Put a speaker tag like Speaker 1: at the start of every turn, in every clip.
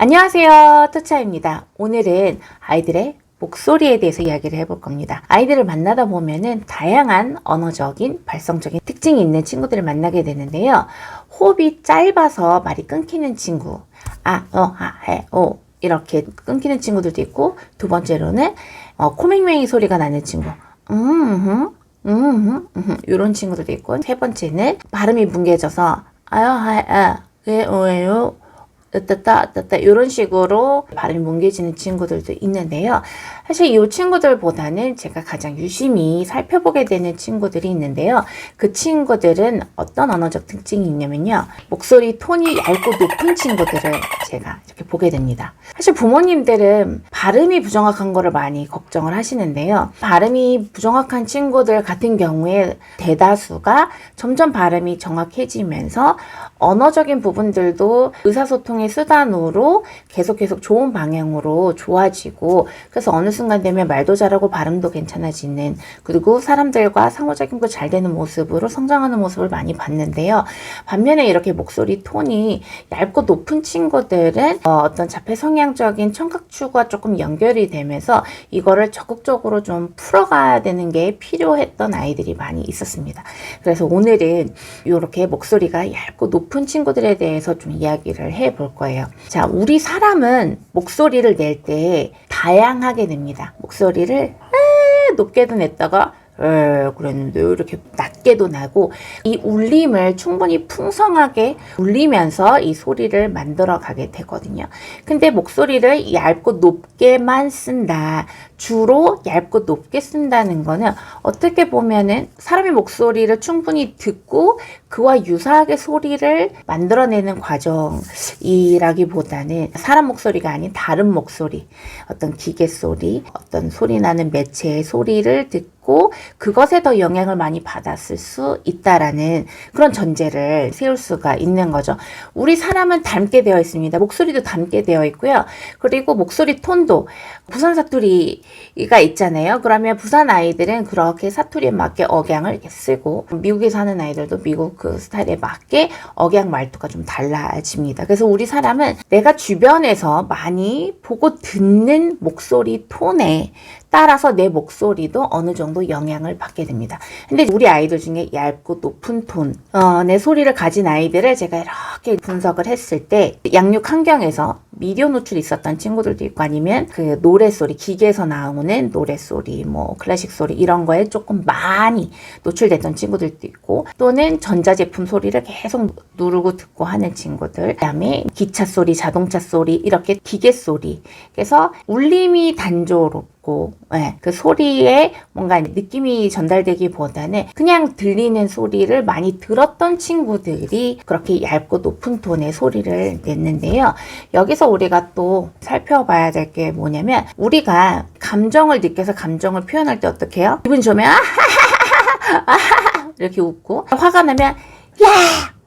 Speaker 1: 안녕하세요, 투차입니다. 오늘은 아이들의 목소리에 대해서 이야기를 해볼 겁니다. 아이들을 만나다 보면은 다양한 언어적인, 발성적인 특징이 있는 친구들을 만나게 되는데요. 호흡이 짧아서 말이 끊기는 친구, 이렇게 끊기는 친구들도 있고, 두 번째로는 코맹맹이 소리가 나는 친구, 이런 친구들도 있고, 세 번째는 발음이 뭉개져서 왜요? 따따따 이런 식으로 발음이 뭉개지는 친구들도 있는데요. 사실 이 친구들보다는 제가 가장 유심히 살펴보게 되는 친구들이 있는데요. 그 친구들은 어떤 언어적 특징이 있냐면요. 목소리 톤이 얇고 높은 친구들을 제가 이렇게 보게 됩니다. 사실 부모님들은 발음이 부정확한 거를 많이 걱정을 하시는데요. 발음이 부정확한 친구들 같은 경우에 대다수가 점점 발음이 정확해지면서 언어적인 부분들도 의사소통의 수단으로 계속 좋은 방향으로 좋아지고, 그래서 어느 순간 되면 말도 잘하고 발음도 괜찮아지는, 그리고 사람들과 상호작용도 잘 되는 모습으로 성장하는 모습을 많이 봤는데요. 반면에 이렇게 목소리 톤이 얇고 높은 친구들은 어떤 자폐 성향적인 청각추가 조금 연결이 되면서 이거를 적극적으로 좀 풀어가야 되는 게 필요했던 아이들이 많이 있었습니다. 그래서 오늘은 이렇게 목소리가 얇고 높은 친구들에 대해서 좀 이야기를 해볼 거예요. 자, 우리 사람은 목소리를 낼 때 다양하게 냅니다. 목소리를 높게도 냈다가 그랬는데 이렇게 낮게도 나고, 이 울림을 충분히 풍성하게 울리면서 이 소리를 만들어 가게 되거든요. 근데 목소리를 얇고 높게만 쓴다, 주로 얇고 높게 쓴다는 거는 어떻게 보면은 사람의 목소리를 충분히 듣고 그와 유사하게 소리를 만들어내는 과정이라기보다는 사람 목소리가 아닌 다른 목소리, 어떤 기계 소리, 어떤 소리 나는 매체의 소리를 듣고 그것에 더 영향을 많이 받았을 수 있다라는 그런 전제를 세울 수가 있는 거죠. 우리 사람은 닮게 되어 있습니다. 목소리도 닮게 되어 있고요. 그리고 목소리 톤도 부산 사투리가 있잖아요. 그러면 부산 아이들은 그렇게 사투리에 맞게 억양을 이렇게 쓰고, 미국에 사는 아이들도 미국 그 스타일에 맞게 억양 말투가 좀 달라집니다. 그래서 우리 사람은 내가 주변에서 많이 보고 듣는 목소리 톤에 따라서 내 목소리도 어느 정도 영향을 받게 됩니다. 근데 우리 아이들 중에 얇고 높은 톤, 내 소리를 가진 아이들을 제가 이렇게 분석을 했을 때 양육 환경에서 미디어 노출이 있었던 친구들도 있고, 아니면 그 노래소리, 기계에서 나오는 노래소리, 뭐 클래식 소리 이런 거에 조금 많이 노출됐던 친구들도 있고, 또는 전자제품 소리를 계속 누르고 듣고 하는 친구들, 그다음에 기차 소리, 자동차 소리, 이렇게 기계 소리, 그래서 울림이 단조롭고, 그 소리에 뭔가 느낌이 전달되기보다는 그냥 들리는 소리를 많이 들었던 친구들이 그렇게 얇고 높은 톤의 소리를 냈는데요. 여기서 우리가 또 살펴봐야 될 게 뭐냐면, 우리가 감정을 느껴서 감정을 표현할 때 어떻게 해요? 기분 좋으면 이렇게 웃고, 화가 나면 야!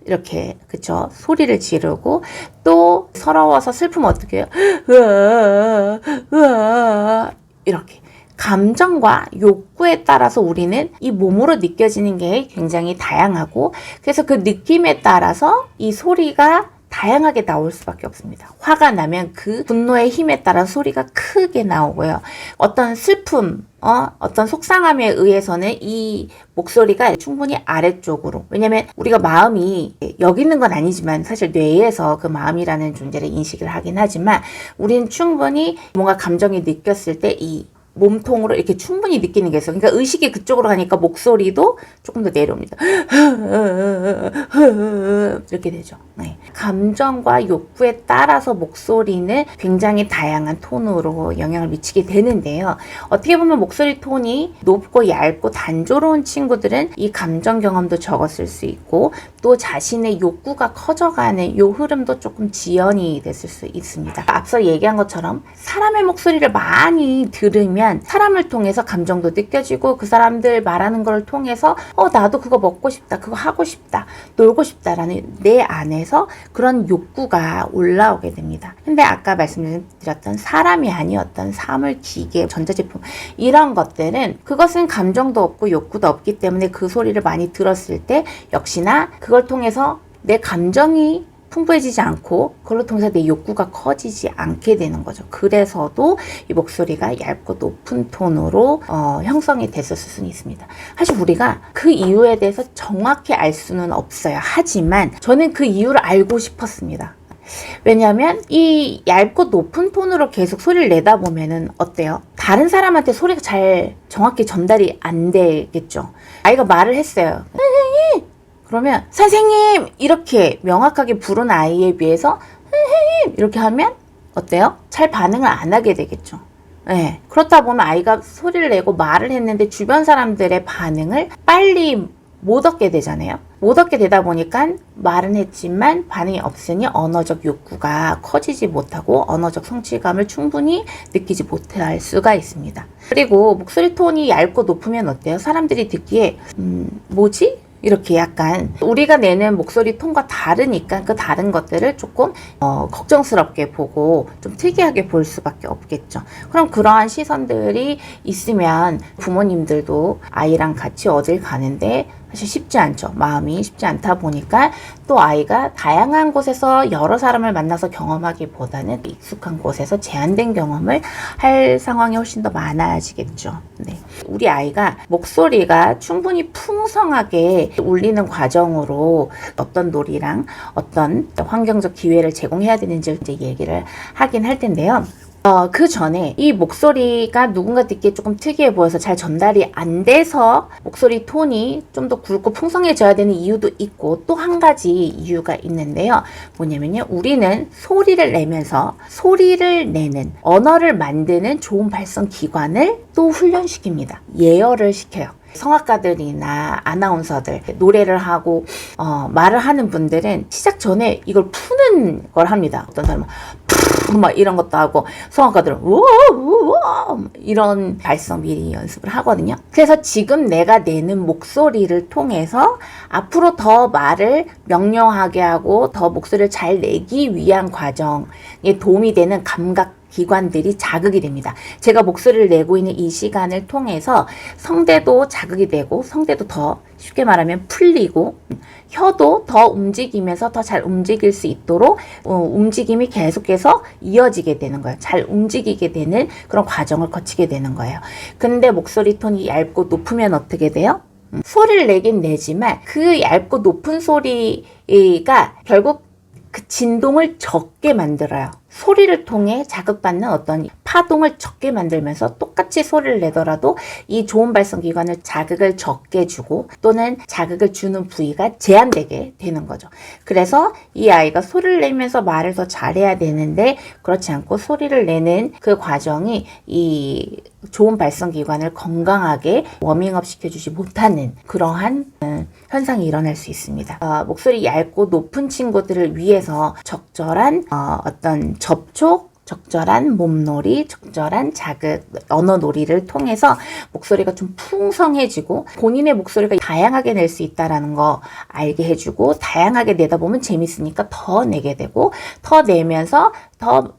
Speaker 1: 이렇게, 그쵸? 소리를 지르고, 또 서러워서 슬프면 어떻게 해요? 이렇게. 감정과 욕구에 따라서 우리는 이 몸으로 느껴지는 게 굉장히 다양하고, 그래서 그 느낌에 따라서 이 소리가 다양하게 나올 수밖에 없습니다. 화가 나면 그 분노의 힘에 따라 소리가 크게 나오고요. 어떤 슬픔, 어떤 속상함에 의해서는 이 목소리가 충분히 아래쪽으로, 왜냐면 우리가 마음이 여기 있는 건 아니지만 사실 뇌에서 그 마음이라는 존재를 인식을 하긴 하지만, 우리는 충분히 뭔가 감정이 느꼈을 때 이 몸통으로 이렇게 충분히 느끼는 게 있어. 그러니까 의식이 그쪽으로 가니까 목소리도 조금 더 내려옵니다. 이렇게 되죠. 네. 감정과 욕구에 따라서 목소리는 굉장히 다양한 톤으로 영향을 미치게 되는데요. 어떻게 보면 목소리 톤이 높고 얇고 단조로운 친구들은 이 감정 경험도 적었을 수 있고, 또 자신의 욕구가 커져가는 요 흐름도 조금 지연이 됐을 수 있습니다. 앞서 얘기한 것처럼 사람의 목소리를 많이 들으면 사람을 통해서 감정도 느껴지고, 그 사람들 말하는 걸 통해서 나도 그거 먹고 싶다, 그거 하고 싶다, 놀고 싶다라는 내 안에서 그런 욕구가 올라오게 됩니다. 근데 아까 말씀드렸던 사람이 아니었던 사물, 기계, 전자제품 이런 것들은 그것은 감정도 없고 욕구도 없기 때문에 그 소리를 많이 들었을 때 역시나 그걸 통해서 내 감정이 풍부해지지 않고 그걸로 통해서 내 욕구가 커지지 않게 되는 거죠. 그래서도 이 목소리가 얇고 높은 톤으로 형성이 됐었을 수는 있습니다. 사실 우리가 그 이유에 대해서 정확히 알 수는 없어요. 하지만 저는 그 이유를 알고 싶었습니다. 왜냐하면 이 얇고 높은 톤으로 계속 소리를 내다 보면은 어때요? 다른 사람한테 소리가 잘 정확히 전달이 안 되겠죠. 아이가 말을 했어요. 선생님! 그러면 선생님! 이렇게 명확하게 부른 아이에 비해서 선생님! 이렇게 하면 어때요? 잘 반응을 안 하게 되겠죠. 네. 그렇다 보면 아이가 소리를 내고 말을 했는데 주변 사람들의 반응을 빨리 못 얻게 되잖아요. 못 얻게 되다 보니까 말은 했지만 반응이 없으니 언어적 욕구가 커지지 못하고 언어적 성취감을 충분히 느끼지 못할 수가 있습니다. 그리고 목소리 톤이 얇고 높으면 어때요? 사람들이 듣기에 뭐지? 이렇게 약간 우리가 내는 목소리 톤과 다르니까 그 다른 것들을 조금 걱정스럽게 보고 좀 특이하게 볼 수밖에 없겠죠. 그럼 그러한 시선들이 있으면 부모님들도 아이랑 같이 어딜 가는데 사실 쉽지 않죠. 마음이 쉽지 않다 보니까 또 아이가 다양한 곳에서 여러 사람을 만나서 경험하기보다는 익숙한 곳에서 제한된 경험을 할 상황이 훨씬 더 많아지겠죠. 네. 우리 아이가 목소리가 충분히 풍성하게 울리는 과정으로 어떤 놀이랑 어떤 환경적 기회를 제공해야 되는지 이제 얘기를 하긴 할 텐데요. 그 전에 이 목소리가 누군가 듣기에 조금 특이해 보여서 잘 전달이 안 돼서 목소리 톤이 좀 더 굵고 풍성해져야 되는 이유도 있고 또 한 가지 이유가 있는데요. 뭐냐면요. 우리는 소리를 내면서 소리를 내는 언어를 만드는 좋은 발성 기관을 또 훈련시킵니다. 예열을 시켜요. 성악가들이나 아나운서들 노래를 하고 말을 하는 분들은 시작 전에 이걸 푸는 걸 합니다. 어떤 사람은 막 이런 것도 하고 성악가들은 우와 이런 발성 미리 연습을 하거든요. 그래서 지금 내가 내는 목소리를 통해서 앞으로 더 말을 명료하게 하고 더 목소리를 잘 내기 위한 과정에 도움이 되는 감각 기관들이 자극이 됩니다. 제가 목소리를 내고 있는 이 시간을 통해서 성대도 자극이 되고 성대도 더 쉽게 말하면 풀리고 혀도 더 움직이면서 더 잘 움직일 수 있도록 움직임이 계속해서 이어지게 되는 거예요. 잘 움직이게 되는 그런 과정을 거치게 되는 거예요. 근데 목소리 톤이 얇고 높으면 어떻게 돼요? 소리를 내긴 내지만 그 얇고 높은 소리가 결국 그 진동을 적게 만들어요. 소리를 통해 자극받는 어떤 파동을 적게 만들면서 똑같이 소리를 내더라도 이 좋은 발성 기관을 자극을 적게 주고 또는 자극을 주는 부위가 제한되게 되는 거죠. 그래서 이 아이가 소리를 내면서 말을 더 잘해야 되는데 그렇지 않고 소리를 내는 그 과정이 이 좋은 발성 기관을 건강하게 워밍업 시켜주지 못하는 그러한 현상이 일어날 수 있습니다. 목소리 얇고 높은 친구들을 위해서 적절한 어떤 접촉, 적절한 몸놀이, 적절한 자극, 언어놀이를 통해서 목소리가 좀 풍성해지고 본인의 목소리가 다양하게 낼 수 있다는 거 알게 해주고 다양하게 내다 보면 재밌으니까 더 내게 되고 더 내면서 더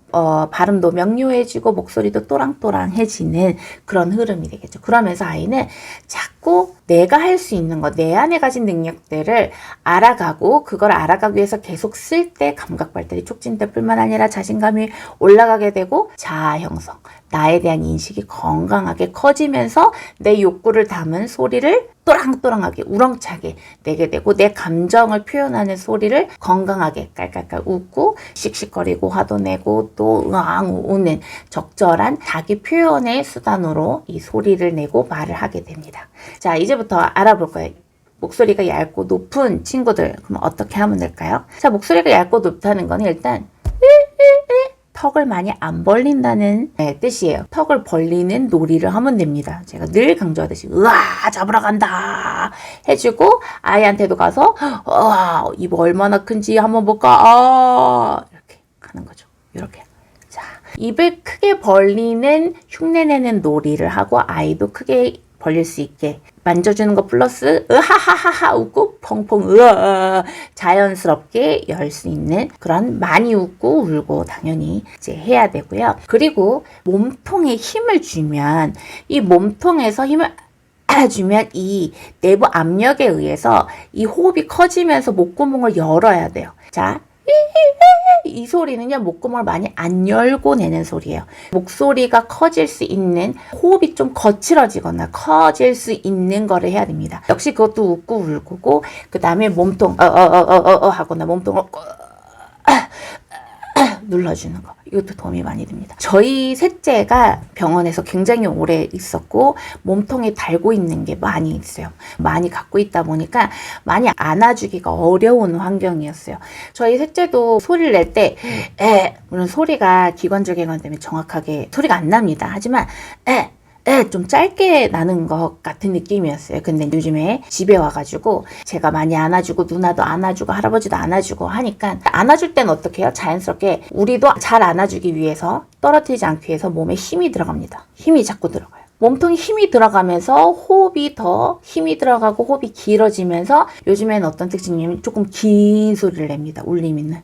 Speaker 1: 발음도 명료해지고 목소리도 또랑또랑해지는 그런 흐름이 되겠죠. 그러면서 아이는 자꾸 내가 할 수 있는 것, 내 안에 가진 능력들을 알아가고 그걸 알아가기 위해서 계속 쓸 때 감각 발달이 촉진될 뿐만 아니라 자신감이 올라가게 되고 자아 형성, 나에 대한 인식이 건강하게 커지면서 내 욕구를 담은 소리를 또랑또랑하게 우렁차게 내게 되고 내 감정을 표현하는 소리를 건강하게 깔깔깔 웃고 씩씩거리고 화도 내고 또 으앙 우는 적절한 자기 표현의 수단으로 이 소리를 내고 말을 하게 됩니다. 자, 이제부터 알아볼 거예요. 목소리가 얇고 높은 친구들 그럼 어떻게 하면 될까요? 자, 목소리가 얇고 높다는 거는 일단 턱을 많이 안 벌린다는 뜻이에요. 턱을 벌리는 놀이를 하면 됩니다. 제가 늘 강조하듯이 으아 잡으러 간다 해주고 아이한테도 가서 입 얼마나 큰지 한번 볼까 이렇게 하는 거죠. 이렇게. 자, 입을 크게 벌리는 흉내내는 놀이를 하고 아이도 크게 벌릴 수 있게 만져주는 거 플러스 으하하하하 웃고 펑펑 으아 자연스럽게 열 수 있는 그런 많이 웃고 울고 당연히 이제 해야 되고요. 그리고 몸통에 힘을 주면 이 몸통에서 힘을 주면 이 내부 압력에 의해서 이 호흡이 커지면서 목구멍을 열어야 돼요. 자, 이 소리는요, 목구멍을 많이 안 열고 내는 소리예요. 목소리가 커질 수 있는, 호흡이 좀 거칠어지거나 커질 수 있는 거를 해야 됩니다. 역시 그것도 웃고 울고고, 그 다음에 몸통 하거나 몸통을 눌러주는 거, 이것도 도움이 많이 됩니다. 저희 셋째가 병원에서 굉장히 오래 있었고 몸통에 달고 있는 게 많이 있어요. 많이 갖고 있다 보니까 많이 안아주기가 어려운 환경이었어요. 저희 셋째도 소리를 낼 때 물론 소리가 기관절개관 때문에 정확하게 소리가 안 납니다. 하지만 좀 짧게 나는 것 같은 느낌이었어요. 근데 요즘에 집에 와가지고 제가 많이 안아주고 누나도 안아주고 할아버지도 안아주고 하니까, 안아줄 땐 어떻게 해요? 자연스럽게 우리도 잘 안아주기 위해서, 떨어뜨리지 않기 위해서 몸에 힘이 들어갑니다. 힘이 자꾸 들어가요. 몸통에 힘이 들어가면서 호흡이 더 힘이 들어가고 호흡이 길어지면서 요즘에는 어떤 특징이냐면 조금 긴 소리를 냅니다. 울림 있는.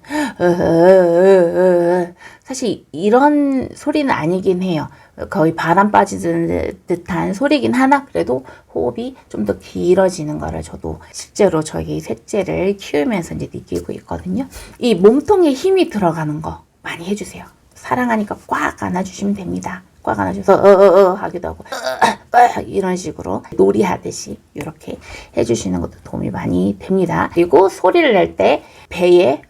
Speaker 1: 사실 이런 소리는 아니긴 해요. 거의 바람 빠지는 듯한 소리긴 하나, 그래도 호흡이 좀 더 길어지는 거를 저도 실제로 저희 셋째를 키우면서 이제 느끼고 있거든요. 이 몸통에 힘이 들어가는 거 많이 해주세요. 사랑하니까 꽉 안아주시면 됩니다. 꽉 안아줘서 하기도 하고 이런 식으로 놀이하듯이 이렇게 해주시는 것도 도움이 많이 됩니다. 그리고 소리를 낼 때 배에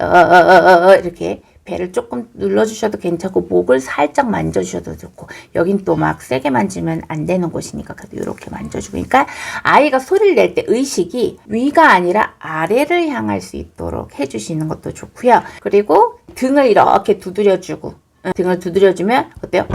Speaker 1: 이렇게 배를 조금 눌러주셔도 괜찮고, 목을 살짝 만져주셔도 좋고, 여긴 또 막 세게 만지면 안 되는 곳이니까 그래도 이렇게 만져주고, 그러니까 아이가 소리를 낼 때 의식이 위가 아니라 아래를 향할 수 있도록 해주시는 것도 좋고요. 그리고 등을 이렇게 두드려주고, 등을 두드려주면 어때요?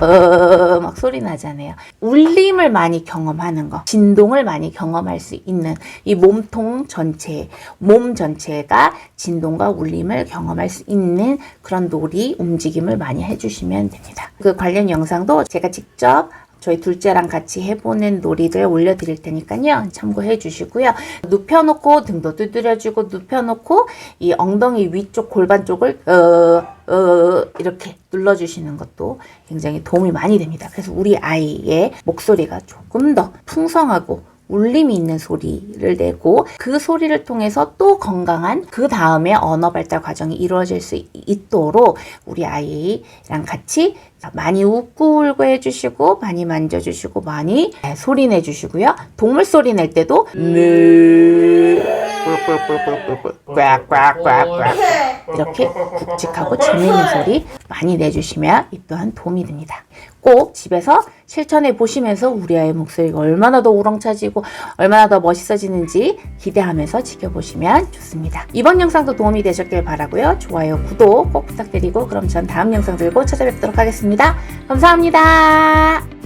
Speaker 1: 막 소리 나잖아요. 울림을 많이 경험하는 거, 진동을 많이 경험할 수 있는 이 몸통 전체, 몸 전체가 진동과 울림을 경험할 수 있는 그런 놀이, 움직임을 많이 해주시면 됩니다. 그 관련 영상도 제가 직접 저희 둘째랑 같이 해보는 놀이를 올려드릴 테니까요. 참고해 주시고요. 눕혀놓고 등도 두드려주고, 눕혀놓고 이 엉덩이 위쪽 골반 쪽을 이렇게 눌러주시는 것도 굉장히 도움이 많이 됩니다. 그래서 우리 아이의 목소리가 조금 더 풍성하고 울림이 있는 소리를 내고, 그 소리를 통해서 또 건강한 그 다음에 언어 발달 과정이 이루어질 수 있도록 우리 아이랑 같이 많이 웃고 울고 해주시고, 많이 만져주시고, 많이 소리 내주시고요. 동물 소리 낼 때도 꽉꽉꽉꽉 이렇게 굵직하고 재미있는 소리 많이 내주시면 이 또한 도움이 됩니다. 꼭 집에서 실천해 보시면서 우리 아이의 목소리가 얼마나 더 우렁차지고 얼마나 더 멋있어지는지 기대하면서 지켜보시면 좋습니다. 이번 영상도 도움이 되셨길 바라고요. 좋아요, 구독 꼭 부탁드리고, 그럼 전 다음 영상 들고 찾아뵙도록 하겠습니다. 감사합니다.